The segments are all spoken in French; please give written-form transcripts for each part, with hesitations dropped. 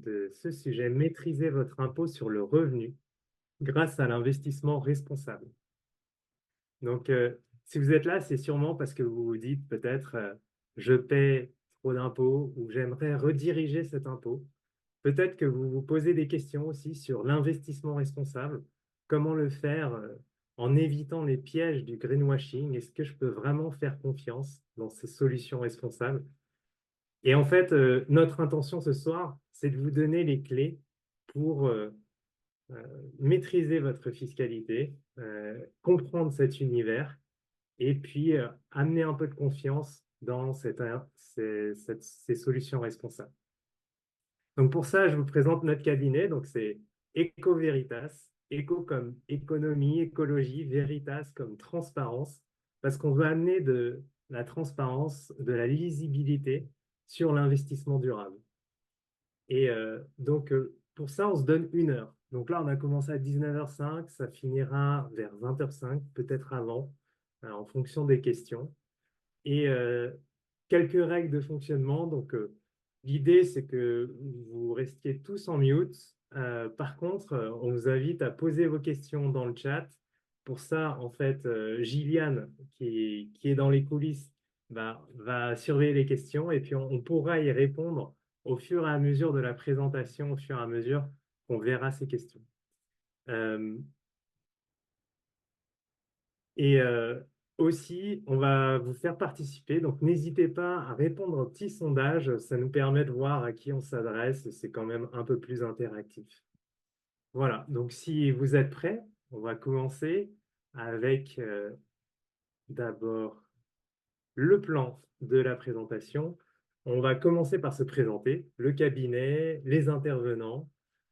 de ce sujet, maîtriser votre impôt sur le revenu grâce à l'investissement responsable. Donc, si vous êtes là, c'est sûrement parce que vous vous dites peut-être je paie trop d'impôts ou j'aimerais rediriger cet impôt. Peut-être que vous vous posez des questions aussi sur l'investissement responsable, comment le faire en évitant les pièges du greenwashing. Est-ce que je peux vraiment faire confiance dans ces solutions responsables? Et en fait, notre intention ce soir, c'est de vous donner les clés pour euh, maîtriser votre fiscalité, comprendre cet univers et puis amener un peu de confiance dans ces solutions responsables. Donc pour ça, je vous présente notre cabinet. Donc c'est Eco Veritas, éco comme économie, écologie, Veritas comme transparence, parce qu'on veut amener de la transparence, de la lisibilité sur l'investissement durable. Et pour ça, on se donne 1 heure. Donc là, on a commencé à 19h05, ça finira vers 20h05, peut-être avant, en fonction des questions. Et quelques règles de fonctionnement. Donc, l'idée, c'est que vous restiez tous en mute. Par contre, on vous invite à poser vos questions dans le chat. Pour ça, en fait, Gillian, qui est dans les coulisses, va surveiller les questions et puis on pourra y répondre au fur et à mesure de la présentation, au fur et à mesure qu'on verra ces questions. Euh, et aussi, on va vous faire participer. Donc, n'hésitez pas à répondre au petit sondage. Ça nous permet de voir à qui on s'adresse et c'est quand même un peu plus interactif. Voilà. Donc, si vous êtes prêts, on va commencer avec d'abord le plan de la présentation. On va commencer par se présenter, le cabinet, les intervenants,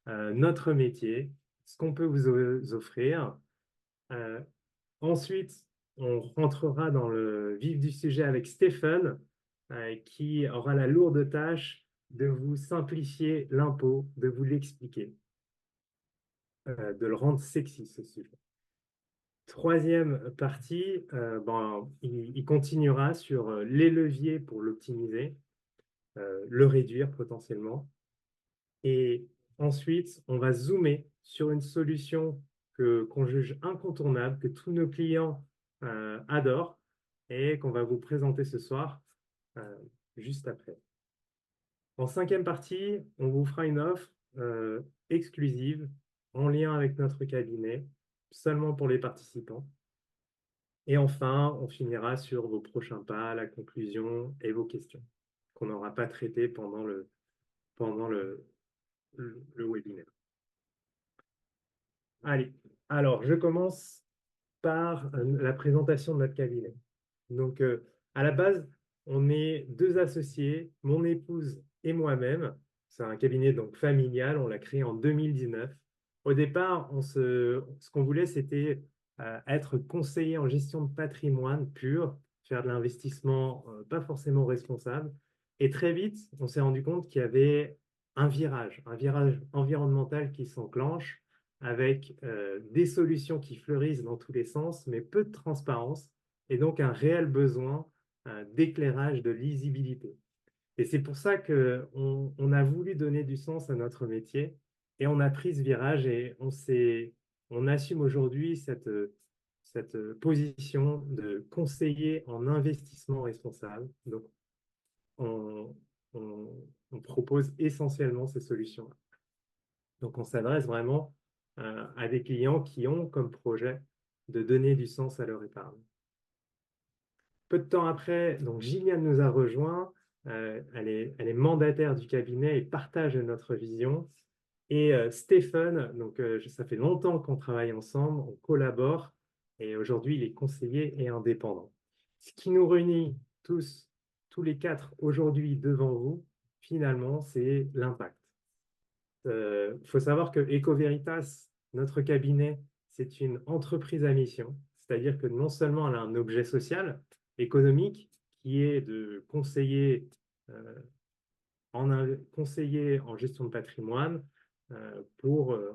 notre métier, ce qu'on peut vous offrir. Euh, Ensuite, on rentrera dans le vif du sujet avec Stéphane, qui aura la lourde tâche de vous simplifier l'impôt, de vous l'expliquer, de le rendre sexy, ce sujet. Troisième partie, il continuera sur les leviers pour l'optimiser, le réduire potentiellement. Et ensuite, on va zoomer sur une solution qu'on juge incontournable, que tous nos clients adorent et qu'on va vous présenter ce soir, euh, juste après. En cinquième partie, on vous fera une offre exclusive en lien avec notre cabinet, seulement pour les participants. Et enfin, on finira sur vos prochains pas, la conclusion et vos questions qu'on n'aura pas traitées pendant le webinaire. Allez, alors je commence par la présentation de notre cabinet. Donc, à la base, on est 2 associés, mon épouse et moi-même. C'est un cabinet donc familial, on l'a créé en 2019. Au départ, ce qu'on voulait, c'était être conseiller en gestion de patrimoine pur, faire de l'investissement pas forcément responsable. Et très vite, on s'est rendu compte qu'il y avait un virage environnemental qui s'enclenche avec des solutions qui fleurissent dans tous les sens, mais peu de transparence et donc un réel besoin d'éclairage, de lisibilité. Et c'est pour ça qu'on a voulu donner du sens à notre métier et on a pris ce virage et on assume aujourd'hui cette position de conseiller en investissement responsable. Donc, on, on, on propose essentiellement ces solutions-là. Donc, on s'adresse vraiment à des clients qui ont comme projet de donner du sens à leur épargne. Peu de temps après, donc Gilliane nous a rejoint. Elle est mandataire du cabinet et partage notre vision. Et Stéphane, donc ça fait longtemps qu'on travaille ensemble, on collabore et aujourd'hui il est conseiller et indépendant. Ce qui nous réunit tous les quatre aujourd'hui devant vous, finalement, c'est l'impact. Il faut savoir que Ecoveritas, notre cabinet, c'est une entreprise à mission, c'est-à-dire que non seulement elle a un objet social, économique, qui est de euh, conseiller en gestion de patrimoine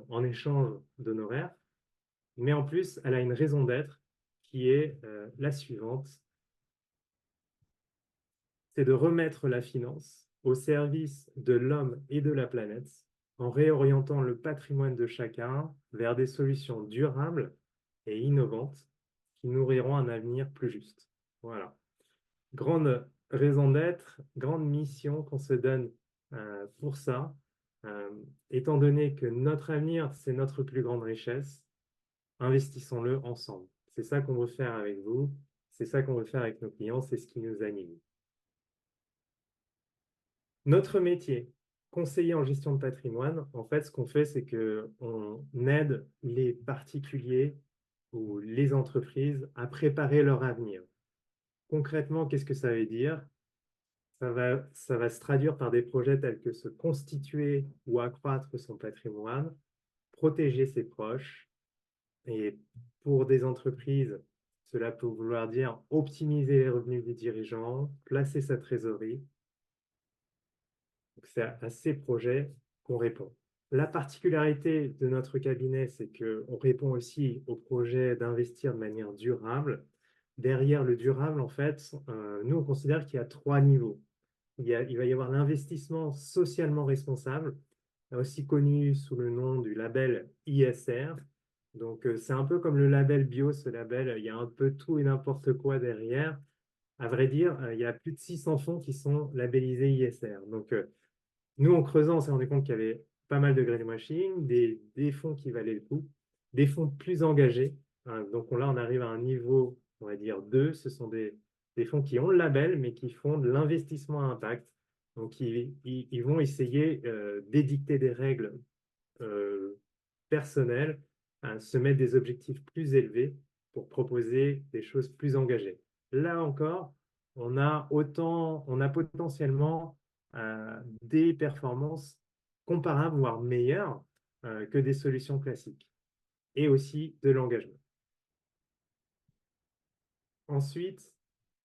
en échange d'honoraires, mais en plus, elle a une raison d'être qui est la suivante, c'est de remettre la finance au service de l'homme et de la planète, en réorientant le patrimoine de chacun vers des solutions durables et innovantes qui nourriront un avenir plus juste. Voilà. Grande raison d'être, grande mission qu'on se donne pour ça, euh, étant donné que notre avenir, c'est notre plus grande richesse, investissons-le ensemble. C'est ça qu'on veut faire avec vous, c'est ça qu'on veut faire avec nos clients, c'est ce qui nous anime. Notre métier, conseiller en gestion de patrimoine, en fait, ce qu'on fait, c'est qu'on aide les particuliers ou les entreprises à préparer leur avenir. Concrètement, qu'est-ce que ça veut dire? Ça va se traduire par des projets tels que se constituer ou accroître son patrimoine, protéger ses proches, et pour des entreprises, cela peut vouloir dire optimiser les revenus des dirigeants, placer sa trésorerie. Donc, c'est à ces projets qu'on répond. La particularité de notre cabinet, c'est qu'on répond aussi aux projets d'investir de manière durable. Derrière le durable, en fait, nous, on considère qu'il y a trois niveaux. Il va y avoir l'investissement socialement responsable, aussi connu sous le nom du label ISR. Donc, c'est un peu comme le label bio, ce label, il y a un peu tout et n'importe quoi derrière. À vrai dire, il y a plus de 600 fonds qui sont labellisés ISR. Donc, nous, en creusant, on s'est rendu compte qu'il y avait pas mal de greenwashing, des fonds qui valaient le coup, des fonds plus engagés. Hein. Donc là, on arrive à un niveau, on va dire 2. Ce sont des fonds qui ont le label, mais qui font de l'investissement à impact. Donc, ils vont essayer d'édicter des règles euh, personnelles, hein, se mettre des objectifs plus élevés pour proposer des choses plus engagées. Là encore, on a potentiellement des performances comparables, voire meilleures que des solutions classiques, et aussi de l'engagement. Ensuite,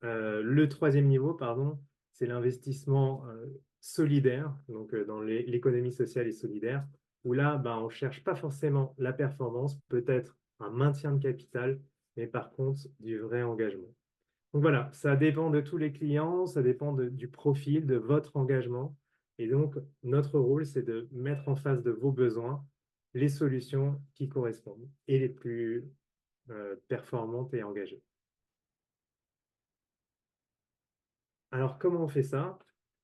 le troisième niveau, pardon, c'est l'investissement solidaire, donc dans l'économie sociale et solidaire, où là, bah, on ne cherche pas forcément la performance, peut-être un maintien de capital, mais par contre du vrai engagement. Donc voilà, ça dépend de tous les clients, ça dépend du profil, de votre engagement. Et donc, notre rôle, c'est de mettre en face de vos besoins les solutions qui correspondent et les plus performantes et engagées. Alors, comment on fait ça?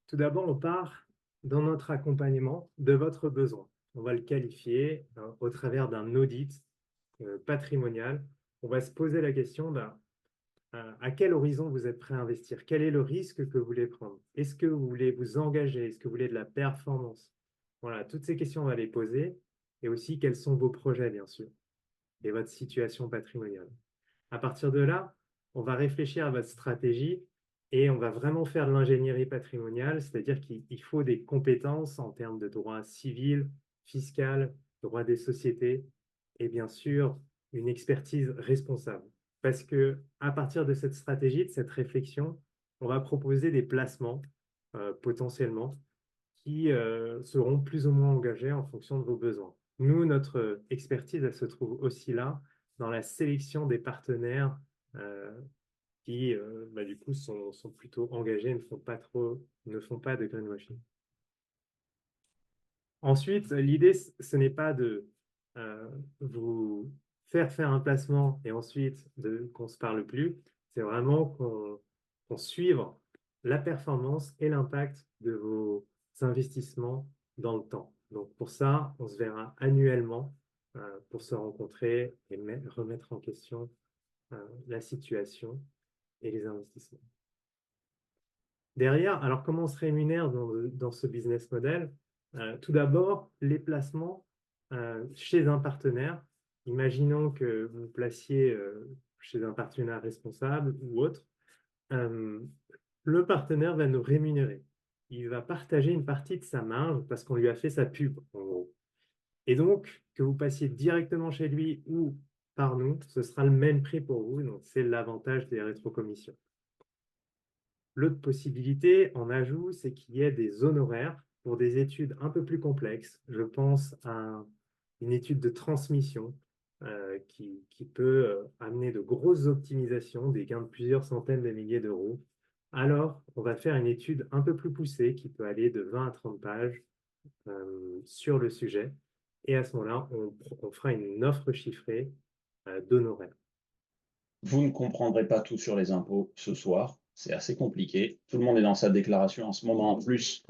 Tout d'abord, on part dans notre accompagnement de votre besoin. On va le qualifier au travers d'un audit patrimonial. On va se poser la question, à quel horizon vous êtes prêt à investir? Quel est le risque que vous voulez prendre? Est-ce que vous voulez vous engager? Est-ce que vous voulez de la performance? Voilà, toutes ces questions, on va les poser. Et aussi, quels sont vos projets, bien sûr, et votre situation patrimoniale. À partir de là, on va réfléchir à votre stratégie et on va vraiment faire de l'ingénierie patrimoniale, c'est-à-dire qu'il faut des compétences en termes de droit civil, fiscal, droit des sociétés et bien sûr une expertise responsable. Parce que à partir de cette stratégie, de cette réflexion, on va proposer des placements potentiellement qui seront plus ou moins engagés en fonction de vos besoins. Nous, notre expertise, elle se trouve aussi là, dans la sélection des partenaires qui, du coup, sont plutôt engagés, ne font pas de greenwashing. Ensuite, l'idée, ce n'est pas de vous faire un placement et ensuite qu'on ne se parle plus. C'est vraiment qu'on suive la performance et l'impact de vos investissements dans le temps. Donc pour ça, on se verra annuellement pour se rencontrer et remettre en question la situation et les investissements. Derrière, alors comment on se rémunère dans ce business model? Tout d'abord, les placements chez un partenaire. Imaginons que vous placiez chez un partenaire responsable ou autre. Euh, le partenaire va nous rémunérer. Il va partager une partie de sa marge parce qu'on lui a fait sa pub, en gros. Et donc, que vous passiez directement chez lui ou par nous, ce sera le même prix pour vous. Donc, c'est l'avantage des rétrocommissions. L'autre possibilité en ajout, c'est qu'il y ait des honoraires pour des études un peu plus complexes. Je pense à une étude de transmission qui peut amener de grosses optimisations, des gains de plusieurs centaines de milliers d'euros. alors on va faire une étude un peu plus poussée qui peut aller de 20 à 30 pages sur le sujet. Et à ce moment-là, on fera une offre chiffrée d'honoraires. Vous ne comprendrez pas tout sur les impôts ce soir. C'est assez compliqué. Tout le monde est dans sa déclaration en ce moment en plus.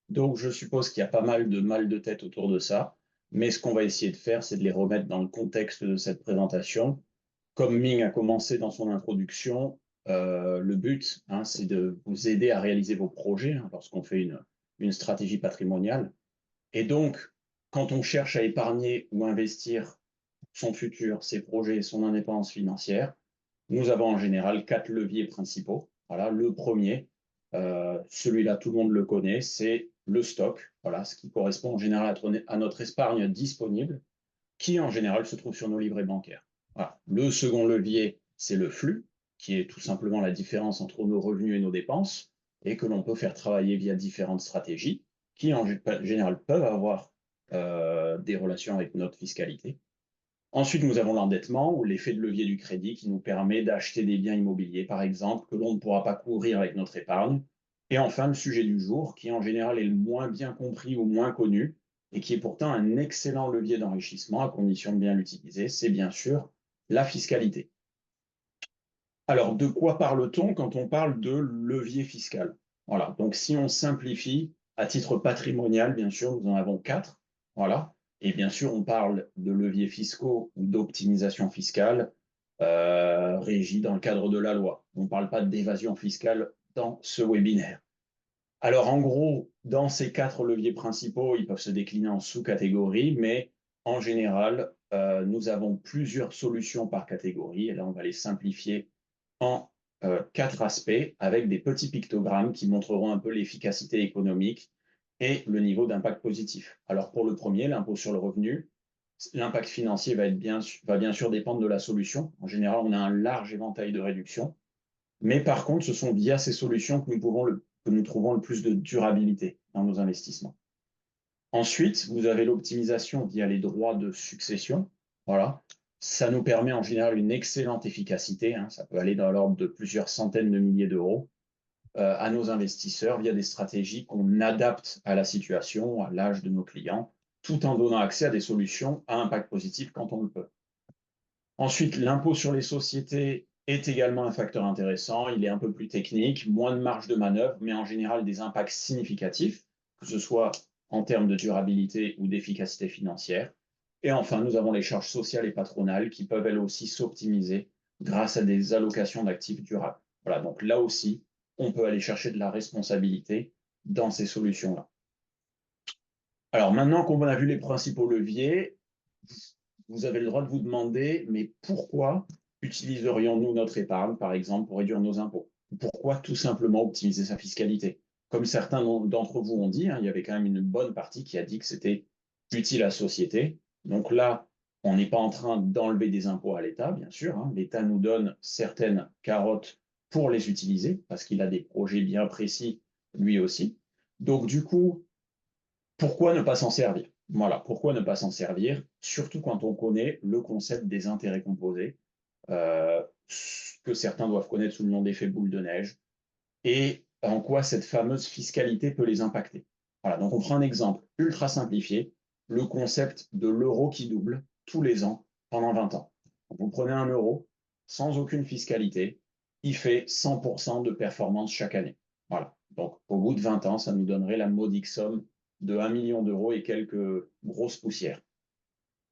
Donc, je suppose qu'il y a pas mal de mal de tête autour de ça. Mais ce qu'on va essayer de faire, c'est de les remettre dans le contexte de cette présentation. Comme Ming a commencé dans son introduction, le but, hein, c'est de vous aider à réaliser vos projets lorsqu'on fait une stratégie patrimoniale. Et donc, quand on cherche à épargner ou investir son futur, ses projets, son indépendance financière, nous avons en général 4 leviers principaux. Voilà, le premier, celui-là, tout le monde le connaît, c'est le stock. Voilà, ce qui correspond en général à notre épargne disponible, qui en général se trouve sur nos livrets bancaires. Voilà. Le second levier, c'est le flux, qui est tout simplement la différence entre nos revenus et nos dépenses, et que l'on peut faire travailler via différentes stratégies, qui en général peuvent avoir des relations avec notre fiscalité. Ensuite, nous avons l'endettement ou l'effet de levier du crédit qui nous permet d'acheter des biens immobiliers, par exemple, que l'on ne pourra pas couvrir avec notre épargne. Et enfin, le sujet du jour, qui en général est le moins bien compris ou moins connu, et qui est pourtant un excellent levier d'enrichissement à condition de bien l'utiliser, c'est bien sûr la fiscalité. Alors, de quoi parle-t-on quand on parle de levier fiscal? Voilà, donc si on simplifie, à titre patrimonial, bien sûr, nous en avons 4. Voilà, et bien sûr, on parle de leviers fiscaux ou d'optimisation fiscale régis dans le cadre de la loi. On ne parle pas d'évasion fiscale dans ce webinaire. Alors, en gros, dans ces 4 leviers principaux, ils peuvent se décliner en sous-catégories, mais en général, nous avons plusieurs solutions par catégorie, et là, on va les simplifier en 4 aspects, avec des petits pictogrammes qui montreront un peu l'efficacité économique et le niveau d'impact positif. Alors, pour le premier, l'impôt sur le revenu, l'impact financier va bien sûr dépendre de la solution. En général, on a un large éventail de réductions. Mais par contre, ce sont via ces solutions que nous trouvons le plus de durabilité dans nos investissements. Ensuite, vous avez l'optimisation via les droits de succession. Voilà. Ça nous permet en général une excellente efficacité. Ça peut aller dans l'ordre de plusieurs centaines de milliers d'euros à nos investisseurs via des stratégies qu'on adapte à la situation, à l'âge de nos clients, tout en donnant accès à des solutions à impact positif quand on le peut. Ensuite, l'impôt sur les sociétés est également un facteur intéressant. Il est un peu plus technique, moins de marge de manœuvre, mais en général des impacts significatifs, que ce soit en termes de durabilité ou d'efficacité financière. Et enfin, nous avons les charges sociales et patronales qui peuvent elles aussi s'optimiser grâce à des allocations d'actifs durables. Voilà, donc là aussi, on peut aller chercher de la responsabilité dans ces solutions-là. Alors maintenant qu'on a vu les principaux leviers, vous avez le droit de vous demander, mais pourquoi utiliserions-nous notre épargne, par exemple, pour réduire nos impôts? Pourquoi tout simplement optimiser sa fiscalité? Comme certains d'entre vous ont dit, il y avait quand même une bonne partie qui a dit que c'était utile à la société. Donc là, on n'est pas en train d'enlever des impôts à l'État, bien sûr. L'État nous donne certaines carottes pour les utiliser, parce qu'il a des projets bien précis, lui aussi. Donc du coup, pourquoi ne pas s'en servir? Voilà, pourquoi ne pas s'en servir, surtout quand on connaît le concept des intérêts composés, euh, que certains doivent connaître sous le nom d'effet boule de neige, et en quoi cette fameuse fiscalité peut les impacter. Voilà, donc on prend un exemple ultra simplifié, le concept de l'euro qui double tous les ans pendant 20 ans. Donc vous prenez un euro sans aucune fiscalité, il fait 100% de performance chaque année. Voilà, donc au bout de 20 ans, ça nous donnerait la modique somme de 1 million d'euros et quelques grosses poussières.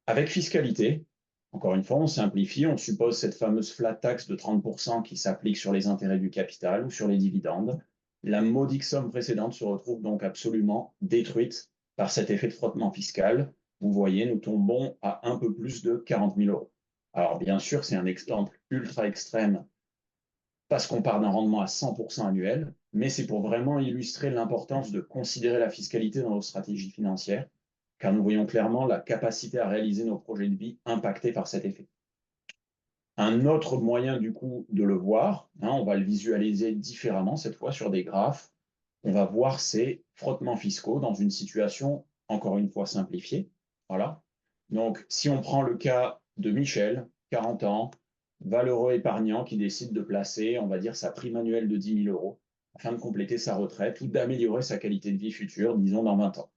Avec fiscalité, encore une fois, on simplifie, on suppose cette fameuse flat tax de 30% qui s'applique sur les intérêts du capital ou sur les dividendes. La modique somme précédente se retrouve donc absolument détruite par cet effet de frottement fiscal. Vous voyez, nous tombons à un peu plus de 40 000 euros. Alors bien sûr, c'est un exemple ultra extrême parce qu'on part d'un rendement à 100% annuel, mais c'est pour vraiment illustrer l'importance de considérer la fiscalité dans nos stratégies financières, car nous voyons clairement la capacité à réaliser nos projets de vie impactés par cet effet. Un autre moyen du coup de le voir, on va le visualiser différemment, cette fois sur des graphes, on va voir ces frottements fiscaux dans une situation, encore une fois, simplifiée. Voilà. Donc, si on prend le cas de Michel, 40 ans, valeureux épargnant qui décide de placer, on va dire, sa prime annuelle de 10 000 euros afin de compléter sa retraite ou d'améliorer sa qualité de vie future, disons dans 20 ans.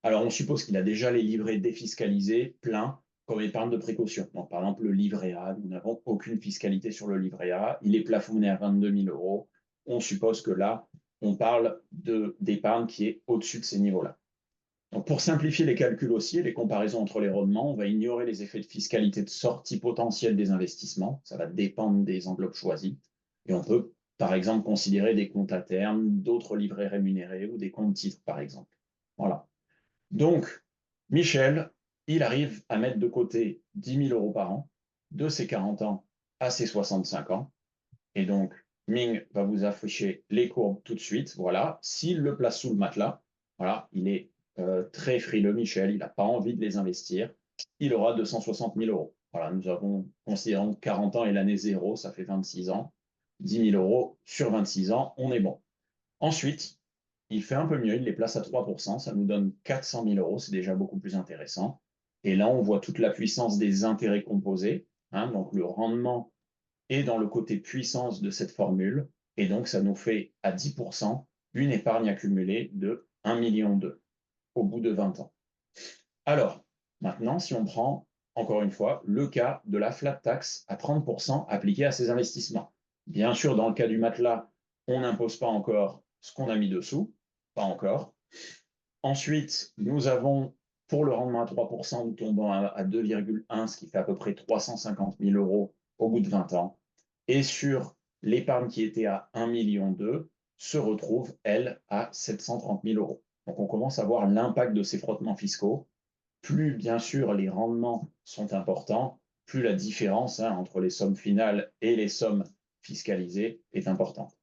Alors, on suppose qu'il a déjà les livrets défiscalisés, pleins, comme épargne de précaution. Donc, par exemple, le livret A, nous n'avons aucune fiscalité sur le livret A. Il est plafonné à 22 000 euros. On suppose que là, on parle d'épargne qui est au-dessus de ces niveaux-là. Donc, pour simplifier les calculs aussi et les comparaisons entre les rendements, on va ignorer les effets de fiscalité de sortie potentielle des investissements. Ça va dépendre des enveloppes choisies. Et on peut, par exemple, considérer des comptes à terme, d'autres livrets rémunérés ou des comptes titres, par exemple. Voilà. Donc, Michel, il arrive à mettre de côté 10 000 euros par an, de ses 40 ans à ses 65 ans. Et donc, Ming va vous afficher les courbes tout de suite. Voilà. S'il le place sous le matelas, voilà, il est très frileux, Michel. Il n'a pas envie de les investir. Il aura 260 000 euros. Voilà, nous avons, considérant que 40 ans et l'année 0, ça fait 26 ans. 10 000 euros sur 26 ans, on est bon. Ensuite, il fait un peu mieux, il les place à 3%, ça nous donne 400 000 euros, c'est déjà beaucoup plus intéressant. Et là, on voit toute la puissance des intérêts composés, hein, donc le rendement est dans le côté puissance de cette formule, et donc ça nous fait à 10% une épargne accumulée de 1,2 million au bout de 20 ans. Alors, maintenant, si on prend, encore une fois, le cas de la flat tax à 30% appliquée à ces investissements. Bien sûr, dans le cas du matelas, on n'impose pas encore ce qu'on a mis dessous, pas encore. Ensuite, nous avons, pour le rendement à 3%, nous tombons à 2,1, ce qui fait à peu près 350 000 euros au bout de 20 ans. Et sur l'épargne qui était à 1,2 million, se retrouve, elle, à 730 000 euros. Donc, on commence à voir l'impact de ces frottements fiscaux. Plus, bien sûr, les rendements sont importants, plus la différence entre les sommes finales et les sommes fiscalisées est importante.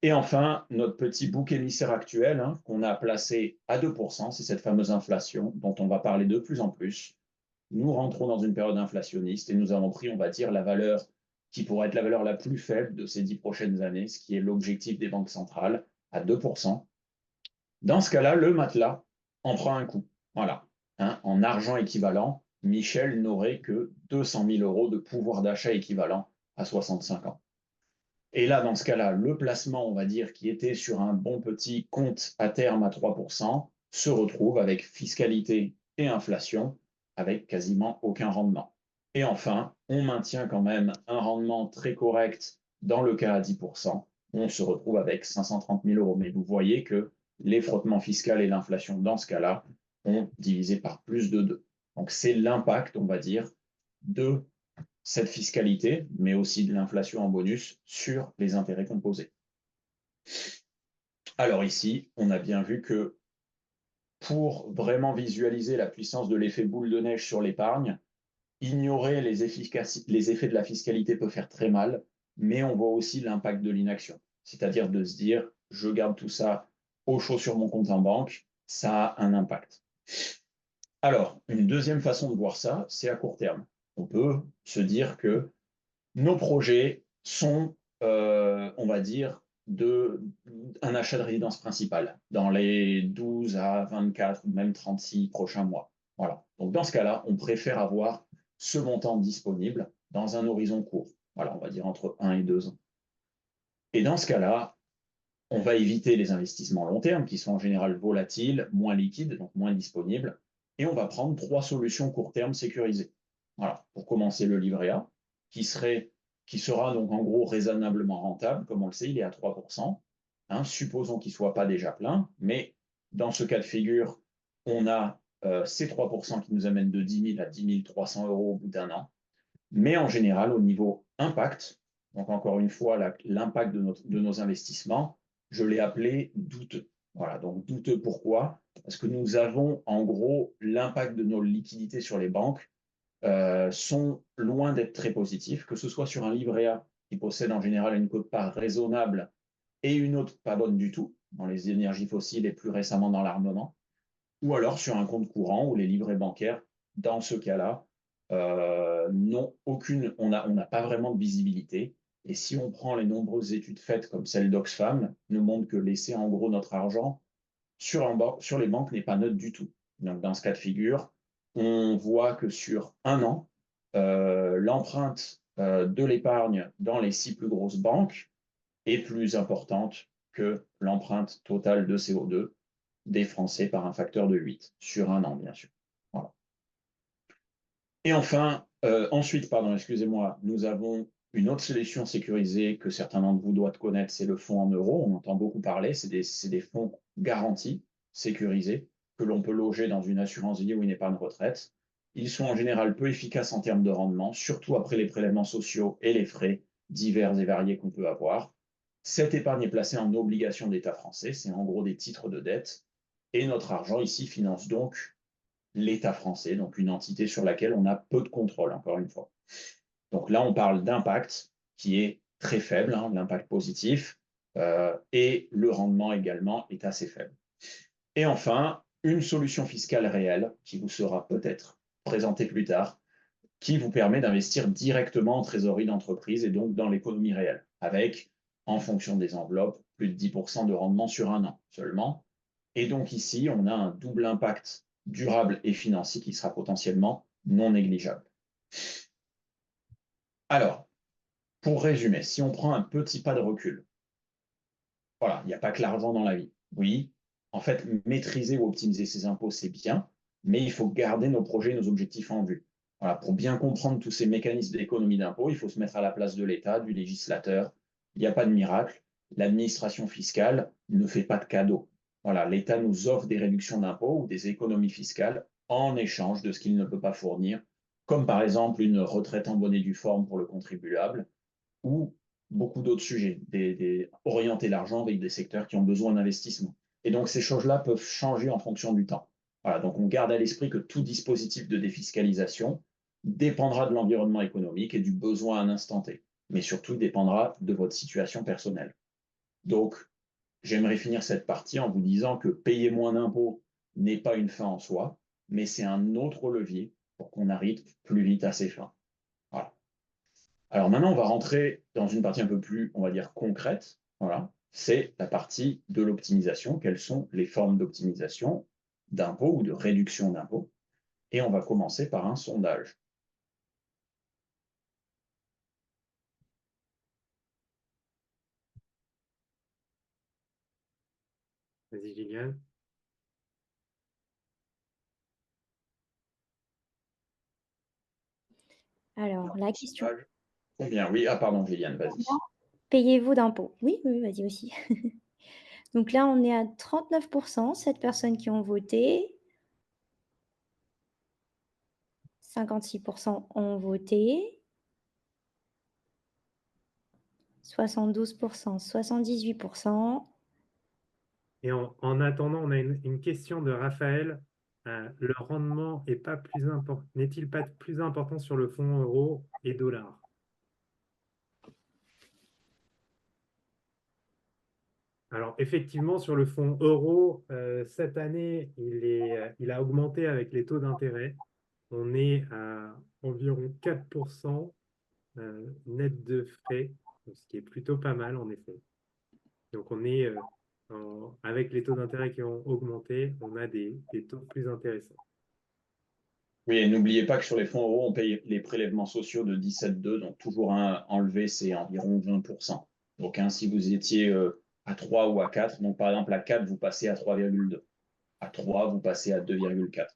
Et enfin, notre petit bouc émissaire actuel, qu'on a placé à 2%, c'est cette fameuse inflation dont on va parler de plus en plus. Nous rentrons dans une période inflationniste et nous avons pris, on va dire, la valeur qui pourrait être la valeur la plus faible de ces 10 prochaines années, ce qui est l'objectif des banques centrales, à 2%. Dans ce cas-là, le matelas en prend un coup. Voilà. En argent équivalent, Michel n'aurait que 200 000 euros de pouvoir d'achat équivalent à 65 ans. Et là, dans ce cas-là, le placement, on va dire, qui était sur un bon petit compte à terme à 3%, se retrouve avec fiscalité et inflation, avec quasiment aucun rendement. Et enfin, on maintient quand même un rendement très correct dans le cas à 10%. On se retrouve avec 530 000 euros. Mais vous voyez que les frottements fiscaux et l'inflation, dans ce cas-là, ont divisé par plus de 2. Donc, c'est l'impact, on va dire, de cette fiscalité, mais aussi de l'inflation en bonus sur les intérêts composés. Alors ici, on a bien vu que pour vraiment visualiser la puissance de l'effet boule de neige sur l'épargne, ignorer les effets de la fiscalité peut faire très mal, mais on voit aussi l'impact de l'inaction. C'est-à-dire de se dire, je garde tout ça au chaud sur mon compte en banque, ça a un impact. Alors, une deuxième façon de voir ça, c'est à court terme. On peut se dire que nos projets sont, on va dire, un achat de résidence principale dans les 12 à 24 ou même 36 prochains mois. Voilà. Donc, dans ce cas-là, on préfère avoir ce montant disponible dans un horizon court. Voilà, on va dire entre 1 et 2 ans. Et dans ce cas-là, on va éviter les investissements long terme qui sont en général volatiles, moins liquides, donc moins disponibles. Et on va prendre 3 solutions court terme sécurisées. Voilà. Pour commencer, le livret A, qui sera donc en gros raisonnablement rentable. Comme on le sait, il est à 3%. Supposons qu'il ne soit pas déjà plein, mais dans ce cas de figure, on a ces 3% qui nous amènent de 10 000 à 10 300 euros au bout d'un an. Mais en général, au niveau impact, donc encore une fois, l'impact de nos investissements, je l'ai appelé douteux. Voilà, donc douteux pourquoi? Parce que nous avons en gros l'impact de nos liquidités sur les banques sont loin d'être très positifs, que ce soit sur un livret A qui possède en général une quote-part raisonnable et une autre pas bonne du tout, dans les énergies fossiles et plus récemment dans l'armement, ou alors sur un compte courant où les livrets bancaires, dans ce cas-là, on n'a pas vraiment de visibilité. Et si on prend les nombreuses études faites comme celle d'Oxfam, nous montrent que laisser en gros notre argent sur les banques n'est pas neutre du tout. Donc dans ce cas de figure, on voit que sur un an, l'empreinte de l'épargne dans les 6 plus grosses banques est plus importante que l'empreinte totale de CO2 des Français par un facteur de 8 sur un an, bien sûr. Voilà. Et enfin, ensuite, pardon, excusez-moi, nous avons une autre solution sécurisée que certains d'entre vous doivent connaître, c'est le fonds en euros. On entend beaucoup parler, c'est des fonds garantis, sécurisés, que l'on peut loger dans une assurance vie ou une épargne retraite. Ils sont en général peu efficaces en termes de rendement, surtout après les prélèvements sociaux et les frais divers et variés qu'on peut avoir. Cette épargne est placée en obligation d'État français, c'est en gros des titres de dette, et notre argent ici finance donc l'État français, donc une entité sur laquelle on a peu de contrôle, encore une fois. Donc là, on parle d'impact qui est très faible, hein, l'impact positif, et le rendement également est assez faible. Et enfin, une solution fiscale réelle qui vous sera peut-être présentée plus tard, qui vous permet d'investir directement en trésorerie d'entreprise et donc dans l'économie réelle, avec, en fonction des enveloppes, plus de 10% de rendement sur un an seulement. Et donc ici, on a un double impact durable et financier qui sera potentiellement non négligeable. Alors, pour résumer, si on prend un petit pas de recul, voilà, il n'y a pas que l'argent dans la vie. Oui, en fait, maîtriser ou optimiser ses impôts, c'est bien, mais il faut garder nos projets, nos objectifs en vue. Voilà, pour bien comprendre tous ces mécanismes d'économie d'impôts, il faut se mettre à la place de l'État, du législateur. Il n'y a pas de miracle. L'administration fiscale ne fait pas de cadeaux. Voilà, l'État nous offre des réductions d'impôts ou des économies fiscales en échange de ce qu'il ne peut pas fournir, comme par exemple une retraite en bonne et due forme pour le contribuable, ou beaucoup d'autres sujets, orienter l'argent avec des secteurs qui ont besoin d'investissement. Et donc, ces choses-là peuvent changer en fonction du temps. Voilà, donc on garde à l'esprit que tout dispositif de défiscalisation dépendra de l'environnement économique et du besoin à un instant T, mais surtout dépendra de votre situation personnelle. Donc, j'aimerais finir cette partie en vous disant que payer moins d'impôts n'est pas une fin en soi, mais c'est un autre levier pour qu'on arrive plus vite à ses fins. Voilà. Alors maintenant, on va rentrer dans une partie un peu plus, on va dire, concrète. Voilà. C'est la partie de l'optimisation. Quelles sont les formes d'optimisation d'impôts ou de réduction d'impôts? Et on va commencer par un sondage. Vas-y, Gillian. Alors, la question. Sondage. Combien? Oui, ah pardon, Gillian, vas-y. Combien payez-vous d'impôts? Oui, oui, vas-y aussi. Donc là, on est à 39%, 7 personnes qui ont voté. 56% ont voté. 72%, 78%. Et en attendant, on a une question de Raphaël. Le rendement n'est-il pas plus important sur le fonds euro et dollar? Alors, effectivement, sur le fonds euro, cette année, il a augmenté avec les taux d'intérêt. On est à environ 4% net de frais, ce qui est plutôt pas mal, en effet. Donc, on est, avec les taux d'intérêt qui ont augmenté, on a des taux plus intéressants. Oui, et n'oubliez pas que sur les fonds euros, on paye les prélèvements sociaux de 17,2, donc toujours un enlevé, c'est environ 20%. Donc, hein, si vous étiez à 3 ou à 4, donc par exemple à 4, vous passez à 3,2. À 3, vous passez à 2,4.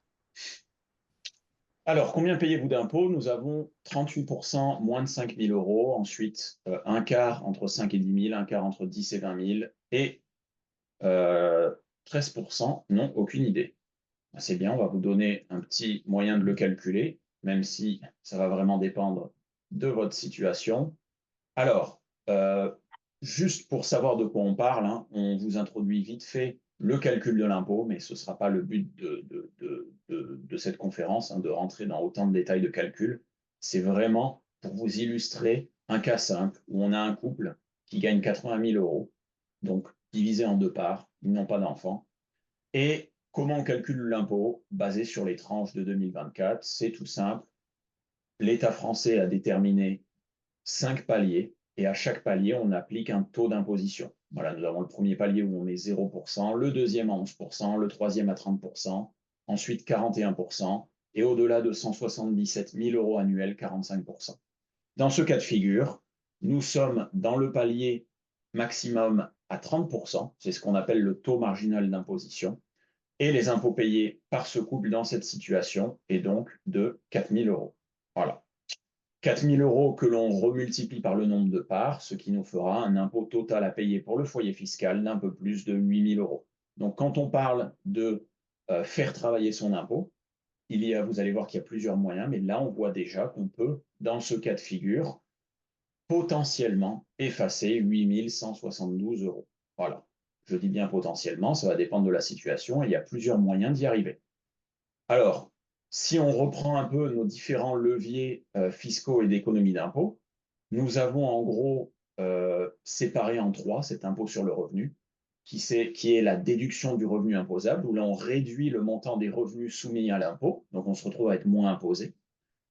Alors, combien payez-vous d'impôts? Nous avons 38% moins de 5 000 euros. Ensuite, un quart entre 5 et 10 000, un quart entre 10 et 20 000. Et 13% n'ont aucune idée. C'est bien, on va vous donner un petit moyen de le calculer, même si ça va vraiment dépendre de votre situation. Alors, juste pour savoir de quoi on parle, hein, on vous introduit vite fait le calcul de l'impôt, mais ce ne sera pas le but de cette conférence, hein, de rentrer dans autant de détails de calcul. C'est vraiment pour vous illustrer un cas simple où on a un couple qui gagne 80 000 euros, donc divisé en deux parts, ils n'ont pas d'enfants. Et comment on calcule l'impôt basé sur les tranches de 2024? C'est tout simple. L'État français a déterminé 5 paliers et à chaque palier, on applique un taux d'imposition. Voilà, nous avons le premier palier où on met 0%, le deuxième à 11%, le troisième à 30%, ensuite 41%, et au-delà de 177 000 euros annuels, 45%. Dans ce cas de figure, nous sommes dans le palier maximum à 30%, c'est ce qu'on appelle le taux marginal d'imposition, et les impôts payés par ce couple dans cette situation est donc de 4 000 euros. Voilà. 4 000 euros que l'on remultiplie par le nombre de parts, ce qui nous fera un impôt total à payer pour le foyer fiscal d'un peu plus de 8 000 euros. Donc, quand on parle de faire travailler son impôt, vous allez voir qu'il y a plusieurs moyens, mais là, on voit déjà qu'on peut, dans ce cas de figure, potentiellement effacer 8 172 euros. Voilà. Je dis bien potentiellement, ça va dépendre de la situation et il y a plusieurs moyens d'y arriver. Alors, si on reprend un peu nos différents leviers fiscaux et d'économie d'impôt, nous avons en gros séparé en trois cet impôt sur le revenu, qui est la déduction du revenu imposable, où là on réduit le montant des revenus soumis à l'impôt, donc on se retrouve à être moins imposé.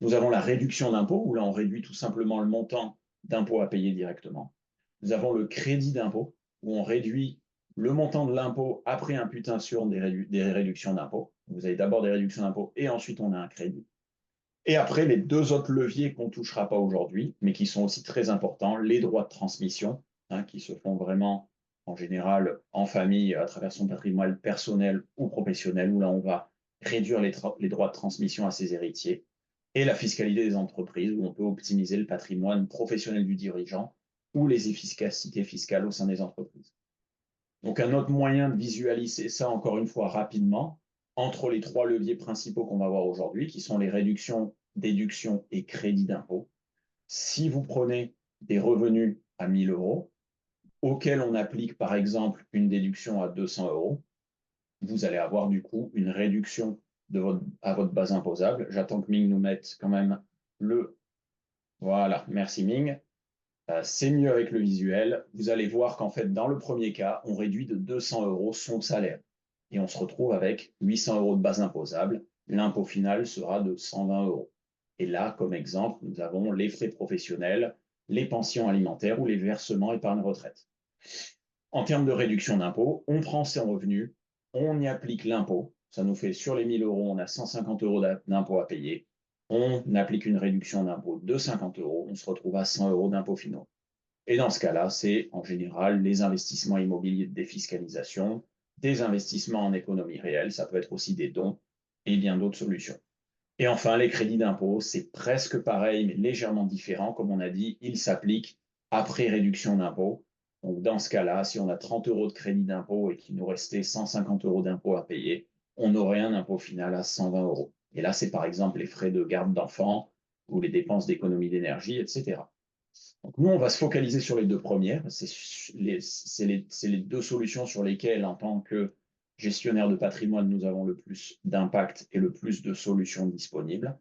Nous avons la réduction d'impôt, où là on réduit tout simplement le montant d'impôt à payer directement. Nous avons le crédit d'impôt, où on réduit le montant de l'impôt après imputation des réductions d'impôt. Vous avez d'abord des réductions d'impôt et ensuite on a un crédit. Et après, les deux autres leviers qu'on ne touchera pas aujourd'hui, mais qui sont aussi très importants, les droits de transmission, qui se font vraiment en général en famille à travers son patrimoine personnel ou professionnel, où là on va réduire les droits de transmission à ses héritiers, et la fiscalité des entreprises, où on peut optimiser le patrimoine professionnel du dirigeant ou les efficacités fiscales au sein des entreprises. Donc un autre moyen de visualiser ça, encore une fois rapidement, entre les trois leviers principaux qu'on va voir aujourd'hui, qui sont les réductions, déductions et crédits d'impôt. Si vous prenez des revenus à 1 000 euros, auxquels on applique par exemple une déduction à 200 euros, vous allez avoir du coup une réduction à votre base imposable. J'attends que Ming nous mette quand même le... Voilà, merci Ming. C'est mieux avec le visuel. Vous allez voir qu'en fait, dans le premier cas, on réduit de 200 euros son salaire. Et on se retrouve avec 800 euros de base imposable. L'impôt final sera de 120 euros. Et là, comme exemple, nous avons les frais professionnels, les pensions alimentaires ou les versements épargne retraite. En termes de réduction d'impôt, on prend ses revenus, on y applique l'impôt. Ça nous fait sur les 1 000 euros, on a 150 euros d'impôt à payer. On applique une réduction d'impôt de 50 euros, on se retrouve à 100 euros d'impôts finaux. Et dans ce cas-là, c'est en général les investissements immobiliers de défiscalisation, des investissements en économie réelle, ça peut être aussi des dons et bien d'autres solutions. Et enfin, les crédits d'impôt, c'est presque pareil, mais légèrement différent. Comme on a dit, ils s'appliquent après réduction d'impôt. Donc, dans ce cas-là, si on a 30 euros de crédit d'impôt et qu'il nous restait 150 euros d'impôt à payer, on aurait un impôt final à 120 euros. Et là, c'est par exemple les frais de garde d'enfants ou les dépenses d'économie d'énergie, etc. Donc, nous, on va se focaliser sur les deux premières. C'est les deux solutions sur lesquelles, en tant que gestionnaire de patrimoine, nous avons le plus d'impact et le plus de solutions disponibles.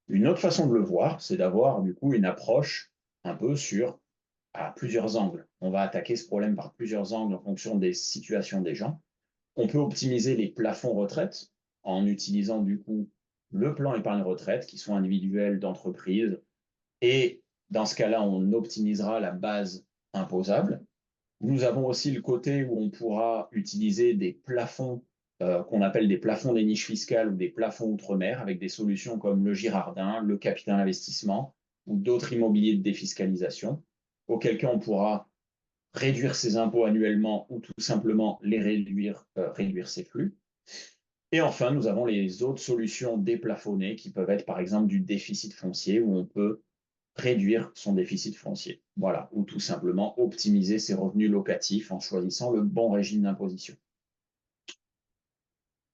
Une autre façon de le voir, c'est d'avoir du coup une approche un peu à plusieurs angles. On va attaquer ce problème par plusieurs angles en fonction des situations des gens. On peut optimiser les plafonds retraite en utilisant du coup le plan épargne retraite, qui sont individuels d'entreprise, et dans ce cas-là, on optimisera la base imposable. Nous avons aussi le côté où on pourra utiliser des plafonds qu'on appelle des plafonds des niches fiscales ou des plafonds outre-mer avec des solutions comme le Girardin, le capital investissement ou d'autres immobiliers de défiscalisation, auquel cas on pourra réduire ses impôts annuellement ou tout simplement les réduire ses flux. Et enfin, nous avons les autres solutions déplafonnées qui peuvent être par exemple du déficit foncier où on peut réduire son déficit foncier. Voilà, ou tout simplement optimiser ses revenus locatifs en choisissant le bon régime d'imposition.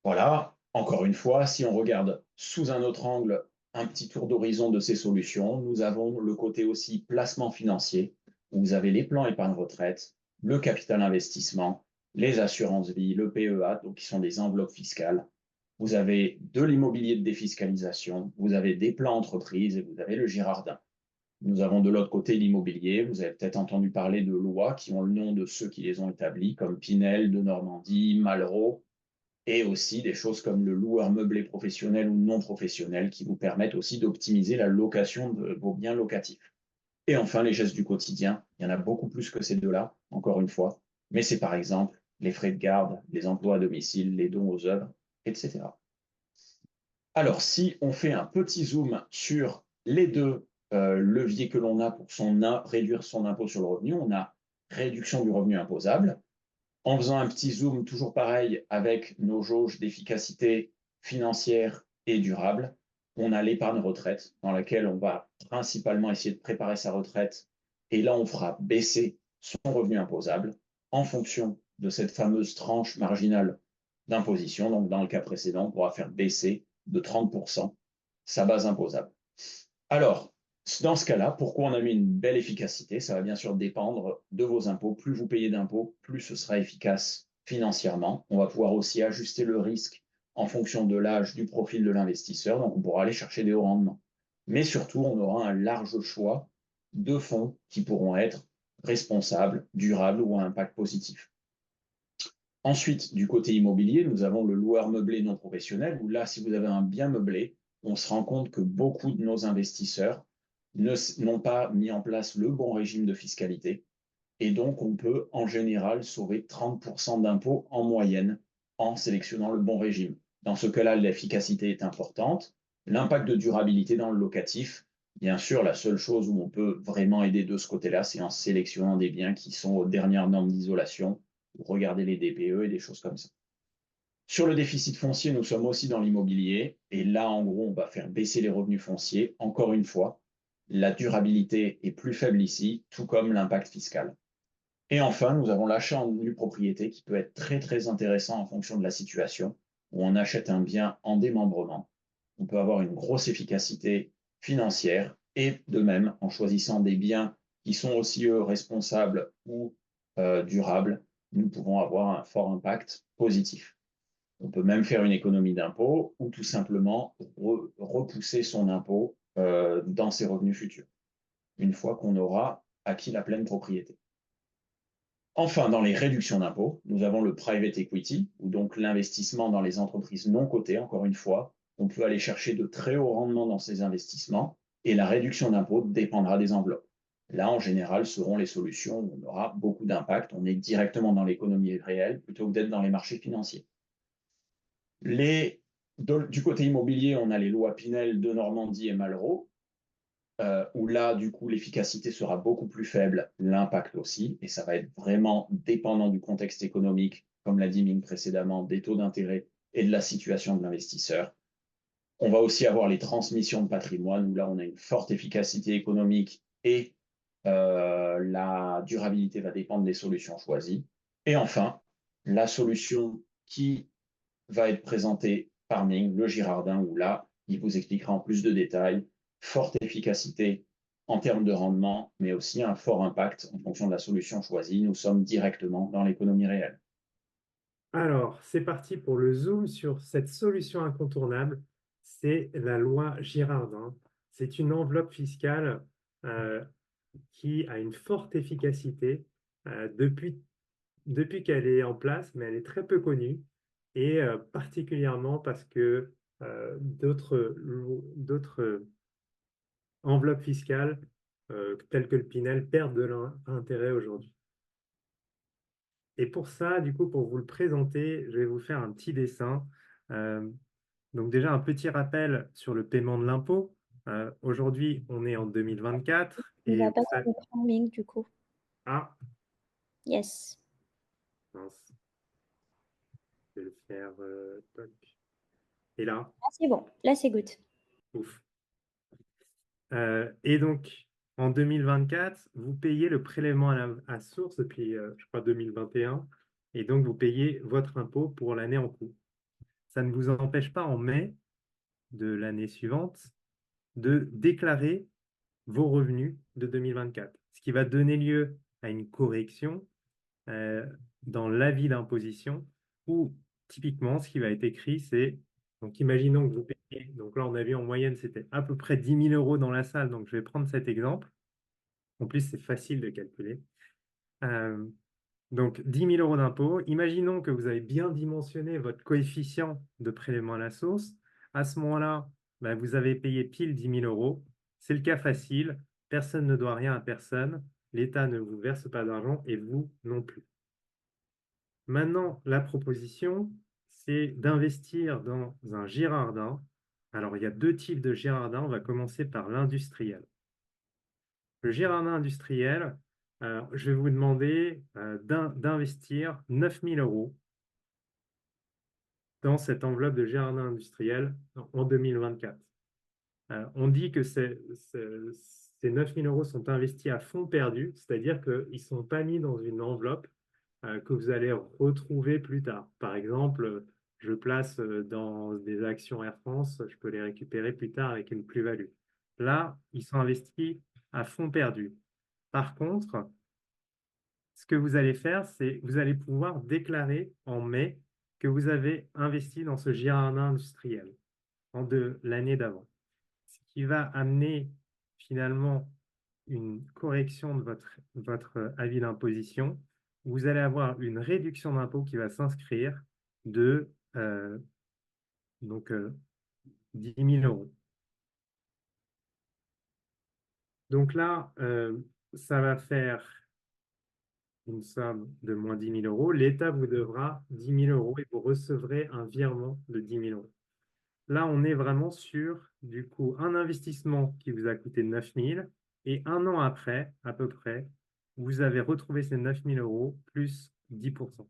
Voilà, encore une fois, si on regarde sous un autre angle un petit tour d'horizon de ces solutions, nous avons le côté aussi placement financier, où vous avez les plans épargne retraite, le capital investissement, les assurances vie, le PEA, donc qui sont des enveloppes fiscales. Vous avez de l'immobilier de défiscalisation, vous avez des plans entreprises et vous avez le Girardin. Nous avons de l'autre côté l'immobilier. Vous avez peut-être entendu parler de lois qui ont le nom de ceux qui les ont établies, comme Pinel, de Normandie, Malraux, et aussi des choses comme le loueur meublé professionnel ou non professionnel qui vous permettent aussi d'optimiser la location de vos biens locatifs. Et enfin, les gestes du quotidien. Il y en a beaucoup plus que ces deux-là, encore une fois. Mais c'est par exemple les frais de garde, les emplois à domicile, les dons aux œuvres, etc. Alors, si on fait un petit zoom sur les deux leviers que l'on a pour réduire son impôt sur le revenu, on a réduction du revenu imposable. En faisant un petit zoom, toujours pareil, avec nos jauges d'efficacité financière et durable, on a l'épargne retraite, dans laquelle on va principalement essayer de préparer sa retraite. Et là, on fera baisser son revenu imposable en fonction de cette fameuse tranche marginale d'imposition. Donc, dans le cas précédent, on pourra faire baisser de 30% sa base imposable. Alors, dans ce cas-là, pourquoi on a mis une belle efficacité? Ça va bien sûr dépendre de vos impôts. Plus vous payez d'impôts, plus ce sera efficace financièrement. On va pouvoir aussi ajuster le risque en fonction de l'âge, du profil de l'investisseur. Donc, on pourra aller chercher des hauts rendements. Mais surtout, on aura un large choix de fonds qui pourront être responsables, durables ou à impact positif. Ensuite, du côté immobilier, nous avons le loueur meublé non professionnel, où là, si vous avez un bien meublé, on se rend compte que beaucoup de nos investisseurs n'ont pas mis en place le bon régime de fiscalité. Et donc, on peut en général sauver 30% d'impôts en moyenne en sélectionnant le bon régime. Dans ce cas-là, l'efficacité est importante. L'impact de durabilité dans le locatif, bien sûr, la seule chose où on peut vraiment aider de ce côté-là, c'est en sélectionnant des biens qui sont aux dernières normes d'isolation, ou regarder les DPE et des choses comme ça. Sur le déficit foncier, nous sommes aussi dans l'immobilier. Et là, en gros, on va faire baisser les revenus fonciers. Encore une fois, la durabilité est plus faible ici, tout comme l'impact fiscal. Et enfin, nous avons l'achat en nue propriété qui peut être très, très intéressant en fonction de la situation, où on achète un bien en démembrement. On peut avoir une grosse efficacité financière et de même, en choisissant des biens qui sont aussi responsables ou durables, nous pouvons avoir un fort impact positif. On peut même faire une économie d'impôt ou tout simplement repousser son impôt dans ses revenus futurs, une fois qu'on aura acquis la pleine propriété. Enfin, dans les réductions d'impôts, nous avons le private equity, ou donc l'investissement dans les entreprises non cotées, encore une fois. On peut aller chercher de très hauts rendements dans ces investissements et la réduction d'impôts dépendra des enveloppes. Là, en général, seront les solutions où on aura beaucoup d'impact. On est directement dans l'économie réelle plutôt que d'être dans les marchés financiers. Du côté immobilier, on a les lois Pinel de Normandie et Malraux, où là, du coup, l'efficacité sera beaucoup plus faible, l'impact aussi, et ça va être vraiment dépendant du contexte économique, comme l'a dit Ming précédemment, des taux d'intérêt et de la situation de l'investisseur. On va aussi avoir les transmissions de patrimoine, où là, on a une forte efficacité économique et la durabilité va dépendre des solutions choisies. Et enfin, la solution qui va être présentée par Ming, le Girardin, où là, il vous expliquera en plus de détails forte efficacité en termes de rendement, mais aussi un fort impact en fonction de la solution choisie. Nous sommes directement dans l'économie réelle. Alors, c'est parti pour le zoom sur cette solution incontournable. C'est la loi Girardin. C'est une enveloppe fiscale euh, qui a une forte efficacité depuis qu'elle est en place, mais elle est très peu connue, et particulièrement parce que d'autres enveloppes fiscales, telles que le Pinel, perdent de leur intérêt aujourd'hui. Et pour ça, du coup, pour vous le présenter, je vais vous faire un petit dessin. Euh, donc déjà, un petit rappel sur le paiement de l'impôt. Aujourd'hui, on est en 2024 Il et va vous pas savez... sur l'écran, Ming, du coup. Ah, Yes. mince, je vais le faire... toc. Et là, Ah, c'est bon. Là, c'est good. ouf. Et donc, en 2024, vous payez le prélèvement à source depuis, je crois, 2021. Et donc, vous payez votre impôt pour l'année en cours. Ça ne vous empêche pas, en mai de l'année suivante, de déclarer vos revenus de 2024, ce qui va donner lieu à une correction euh, dans l'avis d'imposition où, typiquement, ce qui va être écrit, c'est, donc imaginons que vous payez, donc là on a vu en moyenne c'était à peu près 10 000 euros dans la salle, donc je vais prendre cet exemple. En plus, c'est facile de calculer. Euh, donc 10 000 euros d'impôt. Imaginons que vous avez bien dimensionné votre coefficient de prélèvement à la source. À ce moment-là, ben, vous avez payé pile 10 000 euros. C'est le cas facile. Personne ne doit rien à personne. L'État ne vous verse pas d'argent et vous non plus. Maintenant, la proposition, c'est d'investir dans un Girardin. Alors, il y a deux types de Girardin. On va commencer par l'industriel. Le Girardin industriel, je vais vous demander d'investir 9 000 € dans cette enveloppe de jardin industriel en 2024. On dit que ces 9 000 € sont investis à fonds perdus, c'est-à-dire qu'ils ne sont pas mis dans une enveloppe que vous allez retrouver plus tard. Par exemple, je place dans des actions Air France, je peux les récupérer plus tard avec une plus-value. Là, ils sont investis à fonds perdus. Par contre, ce que vous allez faire, c'est vous allez pouvoir déclarer en mai que vous avez investi dans ce jardin industriel de l'année d'avant. Ce qui va amener finalement une correction de votre avis d'imposition. Vous allez avoir une réduction d'impôt qui va s'inscrire de 10 000 €. Donc là, ça va faire une somme de moins 10 000 €. L'État vous devra 10 000 € et vous recevrez un virement de 10 000 €. Là, on est vraiment sur, du coup, un investissement qui vous a coûté 9 000 et un an après, à peu près, vous avez retrouvé ces 9 000 € plus 10%.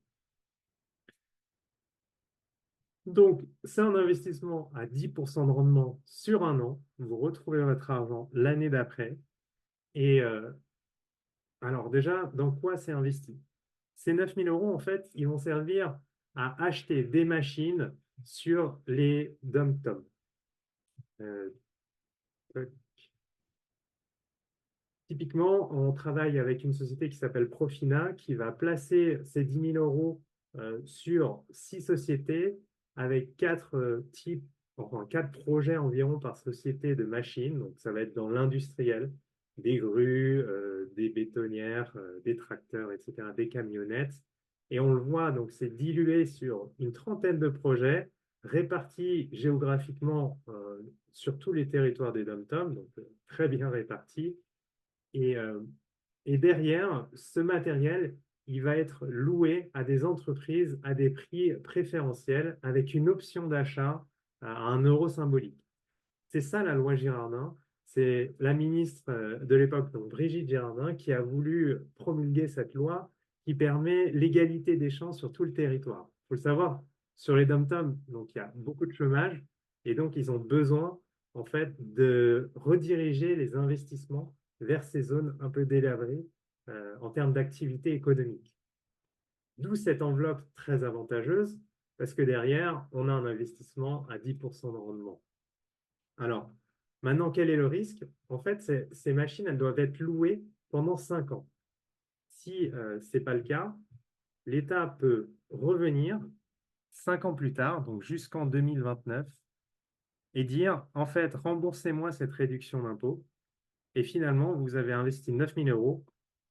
Donc, c'est un investissement à 10% de rendement sur un an. Vous retrouvez votre argent l'année d'après. Et alors déjà, dans quoi c'est investi? Ces 9 000 €, en fait, ils vont servir à acheter des machines sur les dom-toms. Typiquement, on travaille avec une société qui s'appelle Profina, qui va placer ces 10 000 € sur 6 sociétés avec 4 types, enfin 4 projets environ par société de machines. Donc, ça va être dans l'industriel, des grues, des bétonnières, des tracteurs, etc., des camionnettes. Et on le voit, donc c'est dilué sur une trentaine de projets répartis géographiquement sur tous les territoires des dom-toms, donc très bien répartis. Et, et derrière, ce matériel, il va être loué à des entreprises à des prix préférentiels avec une option d'achat à 1 € symbolique. C'est ça la loi Girardin. C'est la ministre de l'époque, donc Brigitte Girardin, qui a voulu promulguer cette loi qui permet l'égalité des chances sur tout le territoire. Il faut le savoir, sur les dom-toms, donc il y a beaucoup de chômage et donc ils ont besoin en fait de rediriger les investissements vers ces zones un peu délabrées en termes d'activité économique. D'où cette enveloppe très avantageuse parce que derrière, on a un investissement à 10% de rendement. Alors, maintenant, quel est le risque? En fait, ces machines, elles doivent être louées pendant 5 ans. Si ce n'est pas le cas, l'État peut revenir 5 ans plus tard, donc jusqu'en 2029, et dire, en fait, remboursez-moi cette réduction d'impôt. Et finalement, vous avez investi 9 000 €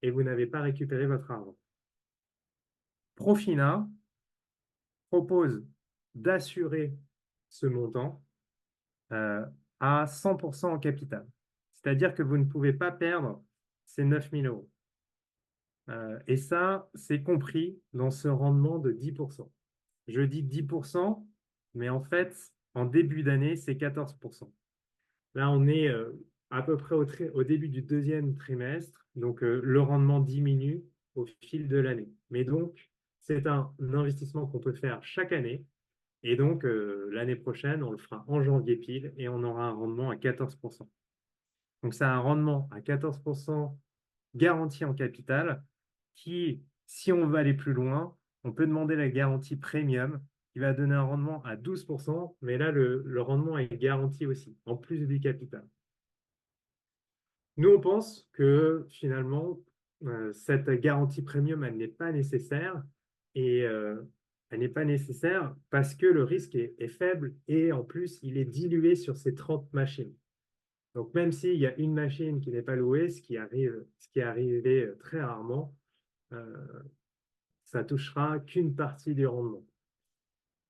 et vous n'avez pas récupéré votre argent. Profina propose d'assurer ce montant à 100% en capital. C'est-à-dire que vous ne pouvez pas perdre ces 9 000 €. Et ça, c'est compris dans ce rendement de 10%. Je dis 10%, mais en fait, en début d'année, c'est 14%. Là, on est à peu près au début du deuxième trimestre, donc le rendement diminue au fil de l'année. Mais donc, c'est un investissement qu'on peut faire chaque année. Et donc, l'année prochaine, on le fera en janvier pile et on aura un rendement à 14%. Donc, ça a un rendement à 14% garanti en capital qui, si on veut aller plus loin, on peut demander la garantie premium qui va donner un rendement à 12%, mais là, le rendement est garanti aussi, en plus du capital. Nous, on pense que finalement, cette garantie premium, elle n'est pas nécessaire et elle n'est pas nécessaire parce que le risque est faible et en plus, il est dilué sur ces 30 machines. Donc, même s'il y a une machine qui n'est pas louée, ce qui est arrivé très rarement, ça touchera qu'une partie du rendement.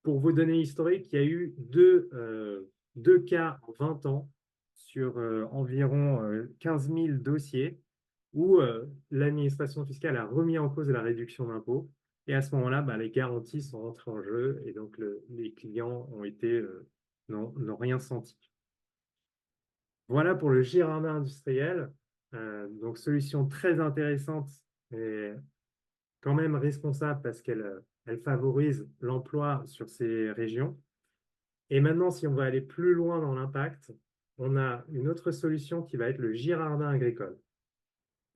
Pour vous donner l'historique, il y a eu deux cas en 20 ans sur environ 15 000 dossiers où l'administration fiscale a remis en cause la réduction d'impôt. Et à ce moment-là, les garanties sont entrées en jeu et donc les clients n'ont rien senti. Voilà pour le Girardin industriel. Donc, solution très intéressante et quand même responsable parce qu'elle favorise l'emploi sur ces régions. Et maintenant, si on va aller plus loin dans l'impact, on a une autre solution qui va être le Girardin agricole.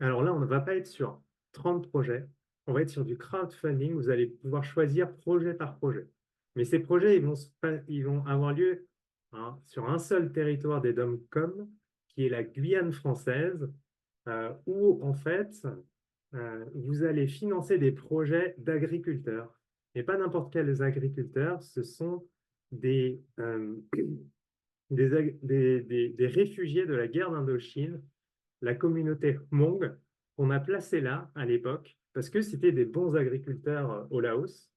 Alors là, on ne va pas être sur 30 projets, on va être sur du crowdfunding. Vous allez pouvoir choisir projet par projet. Mais ces projets, ils vont avoir lieu sur un seul territoire des DOM-COM, qui est la Guyane française, où en fait, vous allez financer des projets d'agriculteurs. Et pas n'importe quels agriculteurs, ce sont des, des réfugiés de la guerre d'Indochine, la communauté Hmong, qu'on a placée là à l'époque, parce que c'était des bons agriculteurs au Laos.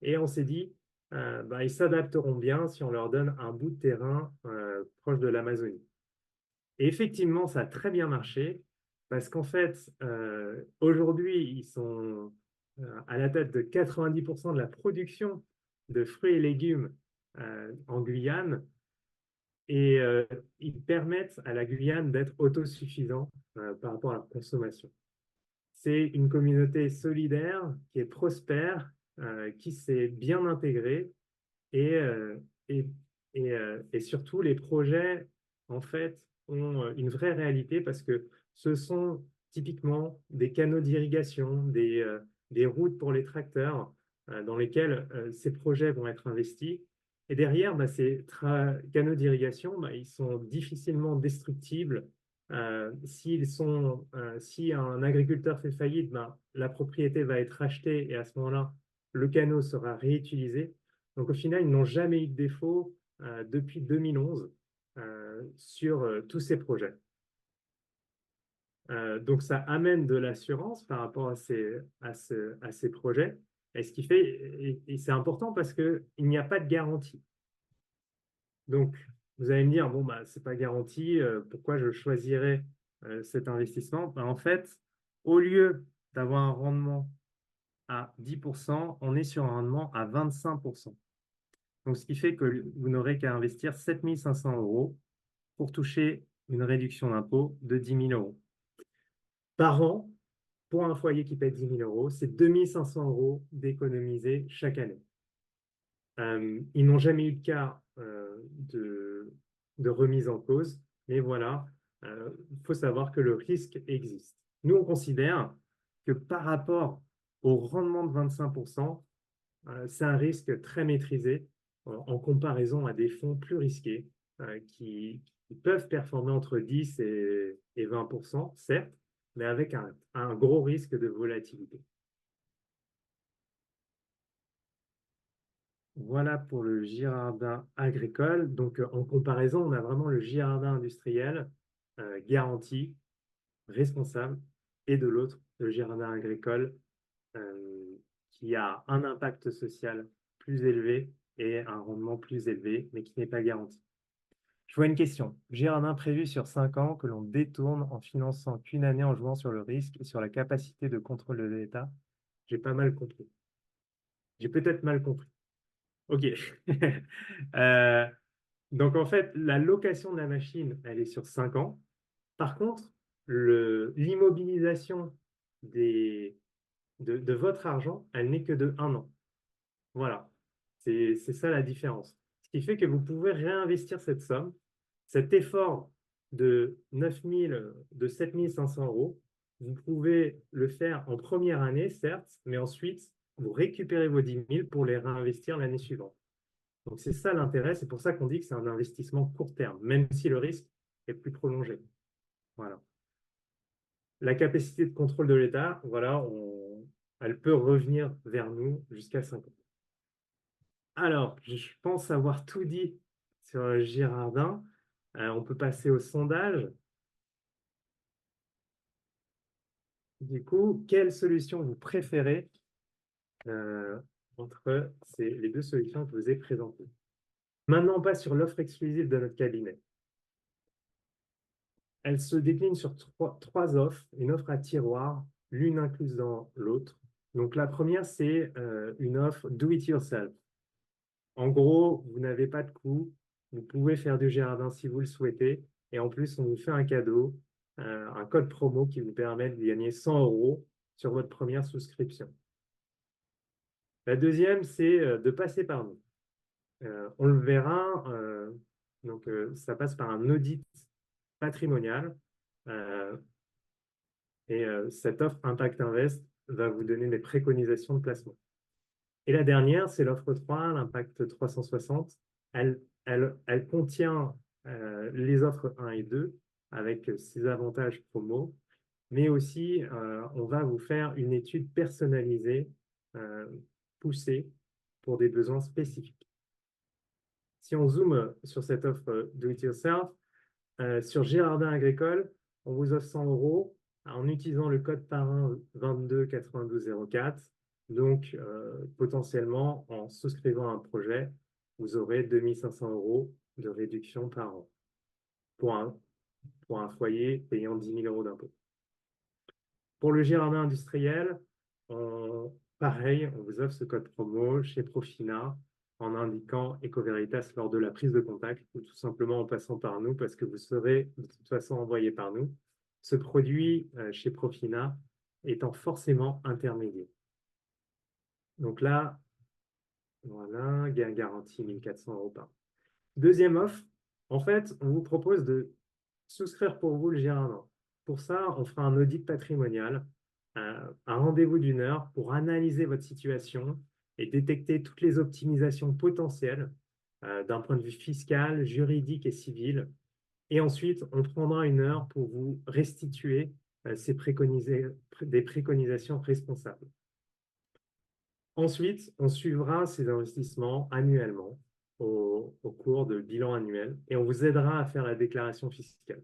Et on s'est dit, ils s'adapteront bien si on leur donne un bout de terrain proche de l'Amazonie. Et effectivement, ça a très bien marché, parce qu'en fait, aujourd'hui, ils sont à la tête de 90% de la production de fruits et légumes en Guyane, et ils permettent à la Guyane d'être autosuffisant par rapport à la consommation. C'est une communauté solidaire qui est prospère, qui s'est bien intégrée et, et, et surtout les projets en fait ont une vraie réalité parce que ce sont typiquement des canaux d'irrigation, des routes pour les tracteurs dans lesquels ces projets vont être investis. Et derrière, ces canaux d'irrigation, ils sont difficilement destructibles. Si un agriculteur fait faillite, la propriété va être rachetée et à ce moment-là, le canot sera réutilisé. Donc au final, ils n'ont jamais eu de défaut depuis 2011 sur tous ces projets. Donc ça amène de l'assurance par rapport à ces projets. Et ce qui fait, et c'est important parce qu'il n'y a pas de garantie. Donc vous allez me dire, bon, ce n'est pas garanti, pourquoi je choisirais cet investissement? En fait, au lieu d'avoir un rendement à 10%, on est sur un rendement à 25%. Donc, ce qui fait que vous n'aurez qu'à investir 7 500 € pour toucher une réduction d'impôt de 10 000 €. Par an, pour un foyer qui paie 10 000 €, c'est 2 500 € d'économiser chaque année. Ils n'ont jamais eu de cas de remise en cause, mais voilà, il faut savoir que le risque existe. Nous, on considère que par rapport au rendement de 25%, c'est un risque très maîtrisé en comparaison à des fonds plus risqués qui peuvent performer entre 10 et 20%, certes, mais avec un gros risque de volatilité. Voilà pour le Girardin agricole. Donc, en comparaison, on a vraiment le Girardin industriel garanti, responsable, et de l'autre, le Girardin agricole qui a un impact social plus élevé et un rendement plus élevé, mais qui n'est pas garanti. Je vois une question. Girardin prévu sur 5 ans que l'on détourne en finançant qu'une année en jouant sur le risque et sur la capacité de contrôle de l'État. J'ai pas mal compris. J'ai peut-être mal compris. OK. Donc, en fait, la location de la machine, elle est sur 5 ans. Par contre, l'immobilisation de votre argent, elle n'est que de 1 an. Voilà. C'est ça la différence. Ce qui fait que vous pouvez réinvestir cette somme, cet effort de 7 500 €, vous pouvez le faire en première année, certes, mais ensuite, vous récupérez vos 10 000 pour les réinvestir l'année suivante. Donc, c'est ça l'intérêt. C'est pour ça qu'on dit que c'est un investissement court terme, même si le risque est plus prolongé. Voilà. La capacité de contrôle de l'État, voilà, elle peut revenir vers nous jusqu'à 5 ans. Alors, je pense avoir tout dit sur Girardin. On peut passer au sondage. Du coup, quelle solution vous préférez entre les deux solutions que je vous ai présentées? Maintenant, on passe sur l'offre exclusive de notre cabinet. Elle se décline sur trois offres, une offre à tiroir, l'une incluse dans l'autre. Donc, la première, c'est une offre do it yourself. En gros, vous n'avez pas de coût, vous pouvez faire du jardin si vous le souhaitez, et en plus, on vous fait un cadeau, un code promo qui vous permet de gagner 100 € sur votre première souscription. La deuxième, c'est de passer par nous. On le verra, donc ça passe par un audit patrimonial. Et cette offre Impact Invest va vous donner des préconisations de placement. Et la dernière, c'est l'offre 3, l'Impact 360. Elle contient les offres 1 et 2 avec ses avantages promo, mais aussi on va vous faire une étude personnalisée, poussée pour des besoins spécifiques. Si on zoome sur cette offre Do It Yourself, sur Girardin Agricole, on vous offre 100 € en utilisant le code parrain 22 92 04. Donc, potentiellement, en souscrivant un projet, vous aurez 2500 € de réduction par an pour un foyer payant 10 000 € d'impôt. Pour le Girardin industriel, pareil, on vous offre ce code promo chez Profina en indiquant Ecoveritas lors de la prise de contact ou tout simplement en passant par nous parce que vous serez de toute façon envoyé par nous. Ce produit chez Profina étant forcément intermédiaire. Donc là, voilà, gain garanti 1400 € par an. Deuxième offre, en fait, on vous propose de souscrire pour vous le Girardin. Pour ça, on fera un audit patrimonial, un rendez-vous d'1 heure pour analyser votre situation et détecter toutes les optimisations potentielles d'un point de vue fiscal, juridique et civil. Et ensuite, on prendra 1 heure pour vous restituer des préconisations responsables. Ensuite, on suivra ces investissements annuellement au cours de bilan annuel et on vous aidera à faire la déclaration fiscale.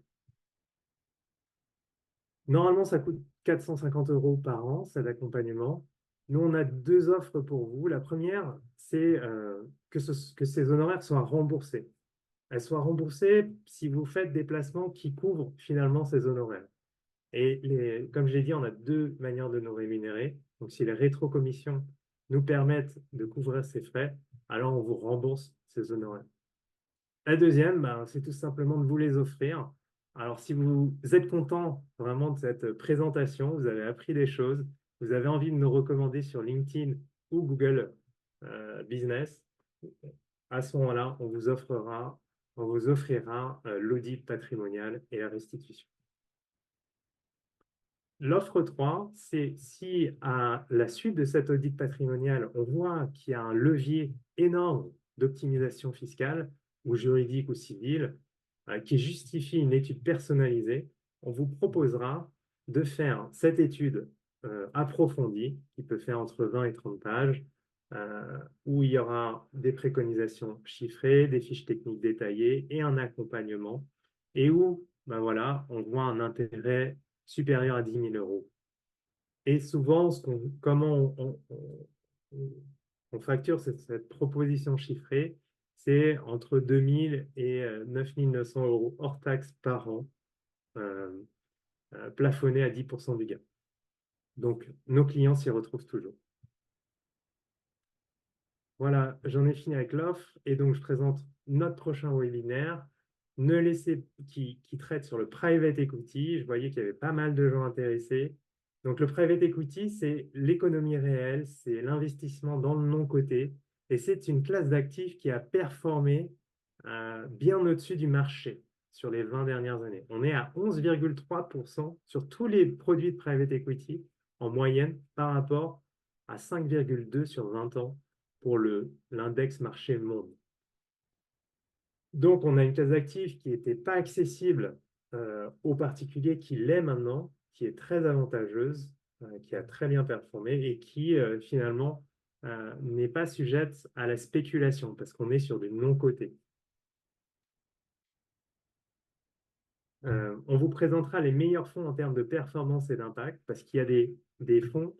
Normalement, ça coûte 450 € par an, cet accompagnement. Nous, on a 2 offres pour vous. La première, c'est que ces honoraires soient remboursés. Elles soient remboursées si vous faites des placements qui couvrent finalement ces honoraires. Et comme je l'ai dit, on a 2 manières de nous rémunérer. Donc, si les rétrocommissions nous permettent de couvrir ces frais, alors on vous rembourse ces honoraires. La deuxième, c'est tout simplement de vous les offrir. Alors, si vous êtes content vraiment de cette présentation, vous avez appris des choses, vous avez envie de nous recommander sur LinkedIn ou Google Business, à ce moment-là, on vous offrira l'audit patrimonial et la restitution. L'offre 3, c'est si à la suite de cet audit patrimonial, on voit qu'il y a un levier énorme d'optimisation fiscale ou juridique ou civile qui justifie une étude personnalisée, on vous proposera de faire cette étude approfondie qui peut faire entre 20 et 30 pages où il y aura des préconisations chiffrées, des fiches techniques détaillées et un accompagnement et où voilà, on voit un intérêt supérieur à 10 000 €. Et souvent, comment on facture cette proposition chiffrée, c'est entre 2 000 et 9 900 € hors taxe par an, plafonné à 10% du gain. Donc, nos clients s'y retrouvent toujours. Voilà, j'en ai fini avec l'offre et donc je présente notre prochain webinaire qui traite sur le private equity. Je voyais qu'il y avait pas mal de gens intéressés. Donc, le private equity, c'est l'économie réelle, c'est l'investissement dans le non-coté et c'est une classe d'actifs qui a performé bien au-dessus du marché sur les 20 dernières années. On est à 11,3% sur tous les produits de private equity en moyenne par rapport à 5,2 sur 20 ans pour l'index marché monde. Donc, on a une classe d'actifs qui n'était pas accessible aux particuliers, qui l'est maintenant, qui est très avantageuse, qui a très bien performé et qui, finalement, n'est pas sujette à la spéculation parce qu'on est sur du non-coté. On vous présentera les meilleurs fonds en termes de performance et d'impact parce qu'il y a des fonds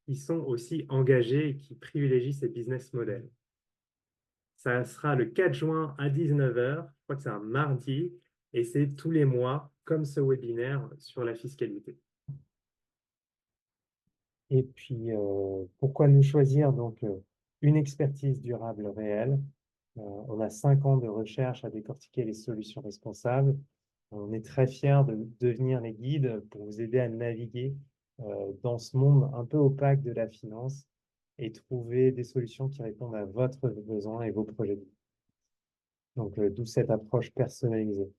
qui sont aussi engagés et qui privilégient ces business models. Ça sera le 4 juin à 19 h, je crois que c'est un mardi, et c'est tous les mois, comme ce webinaire sur la fiscalité. Et puis, pourquoi nous choisir donc une expertise durable réelle? On a 5 ans de recherche à décortiquer les solutions responsables. On est très fiers de devenir les guides pour vous aider à naviguer dans ce monde un peu opaque de la finance et trouver des solutions qui répondent à votre besoin et vos projets de vie. Donc, d'où cette approche personnalisée.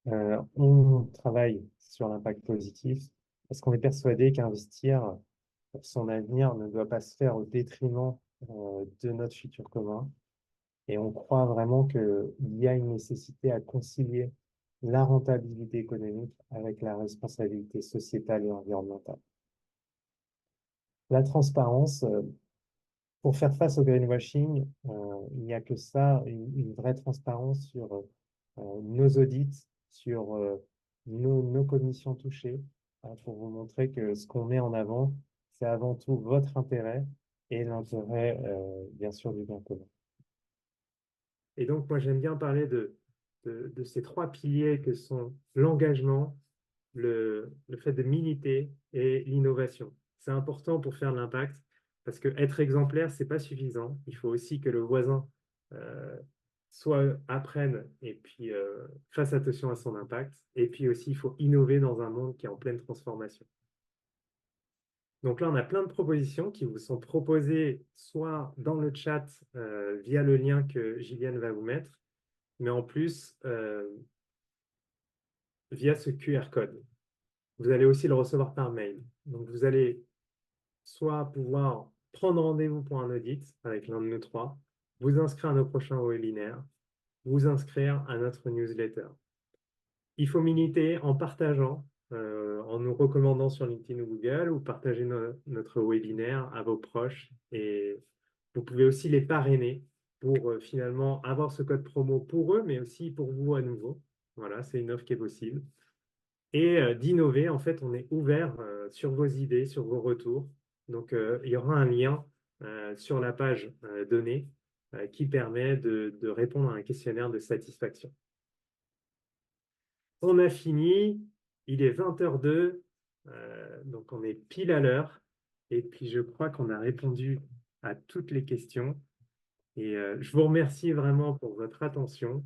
On travaille sur l'impact positif parce qu'on est persuadé qu'investir pour son avenir ne doit pas se faire au détriment de notre futur commun. Et on croit vraiment qu'il y a une nécessité à concilier la rentabilité économique avec la responsabilité sociétale et environnementale. La transparence, pour faire face au greenwashing, il n'y a que ça, une vraie transparence sur nos audits, sur nos commissions touchées, hein, pour vous montrer que ce qu'on met en avant, c'est avant tout votre intérêt et l'intérêt, bien sûr, du bien commun. Et donc, moi, j'aime bien parler de ces trois piliers que sont l'engagement, le fait de militer et l'innovation. C'est important pour faire de l'impact parce que être exemplaire, c'est pas suffisant. Il faut aussi que le voisin soit apprenne et puis fasse attention à son impact. Et puis aussi, il faut innover dans un monde qui est en pleine transformation. Donc là, on a plein de propositions qui vous sont proposées soit dans le chat via le lien que Gilliane va vous mettre, mais en plus via ce QR code. Vous allez aussi le recevoir par mail. Donc vous allez soit pouvoir prendre rendez-vous pour un audit avec l'un de nous trois, vous inscrire à nos prochains webinaires, vous inscrire à notre newsletter. Il faut militer en partageant, en nous recommandant sur LinkedIn ou Google, ou partager notre webinaire à vos proches. Et vous pouvez aussi les parrainer pour finalement avoir ce code promo pour eux, mais aussi pour vous à nouveau. Voilà, c'est une offre qui est possible. Et d'innover, en fait, on est ouvert sur vos idées, sur vos retours. Donc, il y aura un lien sur la page donnée qui permet de répondre à un questionnaire de satisfaction. On a fini, il est 20h02, donc on est pile à l'heure. Et puis, je crois qu'on a répondu à toutes les questions. Et je vous remercie vraiment pour votre attention.